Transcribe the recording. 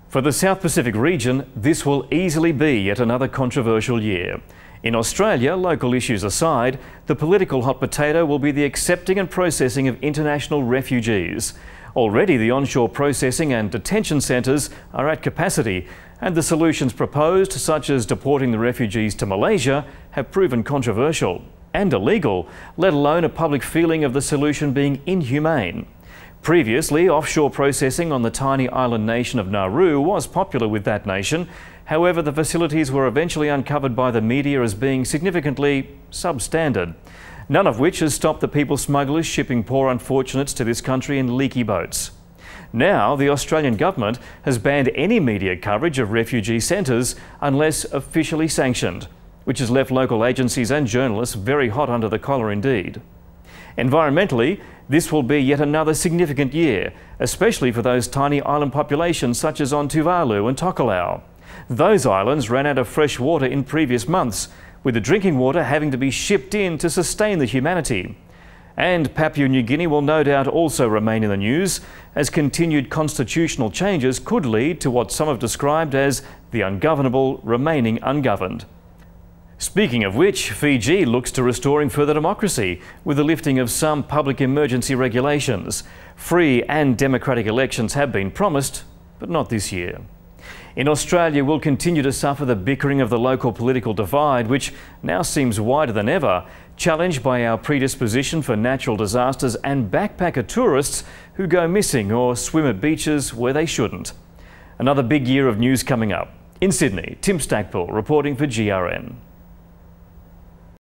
For the South Pacific region, this will easily be yet another controversial year. In Australia, local issues aside, the political hot potato will be the accepting and processing of international refugees. Already the onshore processing and detention centres are at capacity, and the solutions proposed, such as deporting the refugees to Malaysia, have proven controversial and illegal, let alone a public feeling of the solution being inhumane. Previously, offshore processing on the tiny island nation of Nauru was popular with that nation. However, the facilities were eventually uncovered by the media as being significantly substandard, none of which has stopped the people smugglers shipping poor unfortunates to this country in leaky boats. Now, the Australian government has banned any media coverage of refugee centres unless officially sanctioned, which has left local agencies and journalists very hot under the collar indeed. Environmentally, this will be yet another significant year, especially for those tiny island populations such as on Tuvalu and Tokelau. Those islands ran out of fresh water in previous months, with the drinking water having to be shipped in to sustain the humanity. And Papua New Guinea will no doubt also remain in the news, as continued constitutional changes could lead to what some have described as the ungovernable remaining ungoverned. Speaking of which, Fiji looks to restoring further democracy with the lifting of some public emergency regulations. Free and democratic elections have been promised, but not this year. In Australia, we'll continue to suffer the bickering of the local political divide, which now seems wider than ever, challenged by our predisposition for natural disasters and backpacker tourists who go missing or swim at beaches where they shouldn't. Another big year of news coming up. In Sydney, Stackpool reporting for GRN.